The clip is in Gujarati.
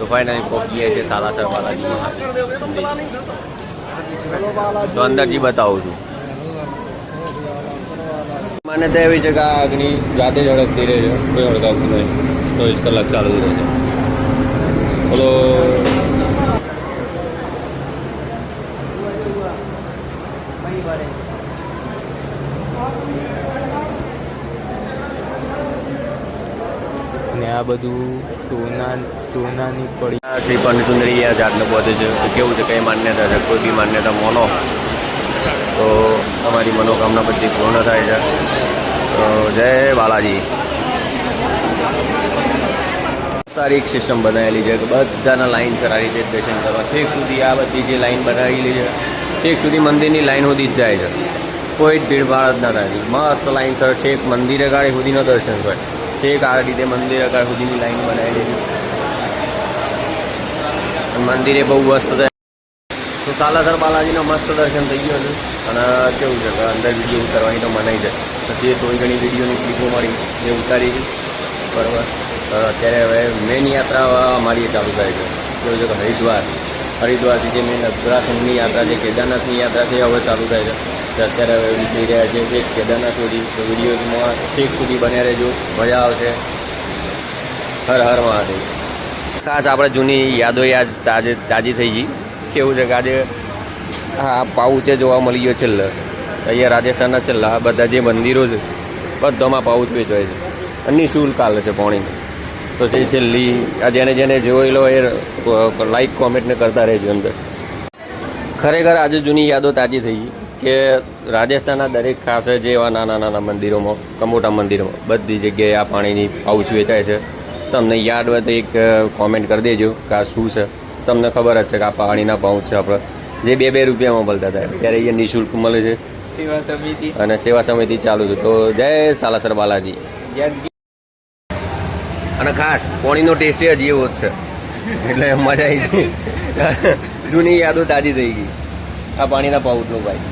તો ફાઇનલી પહોંચી ગયા છે સાલાસર બાલાજીમાં. તો અંદરથી બતાવું છું. માન્યતા એવી છે કે આ અગ્નિ જાતે જ અડકતી રહે છે, કોઈ અડકાવતું નહીં, 24 કલાક ચાલુ રહે છે. બોલો ને આ બધું સોનાની પડી. શ્રીફળ સુંદરી જાતને પહોંચે છે. તો કેવું છે કઈ માન્યતા છે, કોઈ બી માન્યતા માનો તો તમારી મનોકામના બધી પૂર્ણ થાય છે. તો જય બાલાજી. તારીખ સિસ્ટમ બનાવેલી છે કે બધાના લાઈન છે આ રીતે દર્શન કરવા. છેક સુધી આ બધી જે લાઈન બનાવેલી છે છેક સુધી મંદિરની લાઈન સુધી જ જાય છે. કોઈ જ ભીડભાડ જ ના થાય. મસ્ત લાઈન સર છેક મંદિરે ગાડી સુધીનો દર્શન થાય. છેક આ રીતે મંદિરે ગાડી સુધીની લાઈન બનાવેલી છે. મંદિરે બહુ મસ્ત થાય. તો સાલાસર બાલાજીનો મસ્ત દર્શન થઈ ગયો છે. અને કેવું છે કે અંદર વિડીયો ઉતારવાની તો મનાઈ છે. તો જે થોડી ઘણી વિડીયોની ક્લિપો મળી એ ઉતારી છે બરાબર. અત્યારે હવે મેઇન યાત્રા અમારી ચાલુ થાય છે. કેવું છે કે હરિદ્વારથી જે મેઇન ઉત્તરાખંડની યાત્રા છે, કેદારનાથની યાત્રા છે હવે ચાલુ થાય છે. તો અત્યારે હવે નીકળી રહ્યા છે એક કેદારનાથ સુધી. તો વિડીયોમાં છેક સુધી બન્યા રહેજો, મજા આવશે. હર હર મહાદેવ. ખાસ આપણે જૂની યાદો તાજી થઈ ગઈ. કેવું છે કે આજે હા પાઉચે જોવા મળી ગયો છેલ્લે. અહીંયા રાજસ્થાનના છેલ્લા બધા જે મંદિરો છે બધામાં પાઉચ વેચવાય છે. નિઃશુલ્ક હાલે છે પાણીનું. તો જે છેલ્લી આ જેને જોયેલો એ લાઈક કોમેન્ટને કરતા રહેજો અંદર. ખરેખર આજે જૂની યાદો તાજી થઈ ગઈ કે રાજસ્થાનના દરેક ખાસ જે એવા નાના મંદિરોમાં, મોટા મંદિરોમાં બધી જગ્યાએ આ પાણીની પાઉચ વેચાય છે. તમને યાદ હોય તો એક કોમેન્ટ કરી દેજો કે આ શું છે. તમને ખબર જ છે કે આ પાણીના પાઉચ છે આપણે જે 2 રૂપિયામાં મળતા હતા ત્યારે અહીંયા નિઃશુલ્ક મળે છે. સેવા સમિતિ અને સેવા સમિતિ ચાલુ છે. તો જય સાલાસર બાલાજી. અને ખાસ પાણીનો ટેસ્ટ હજી એવો જ છે એટલે મજા આવી ગઈ. જૂની યાદો તાજી થઈ ગઈ આ પાણીના પાઉચનું ભાઈ.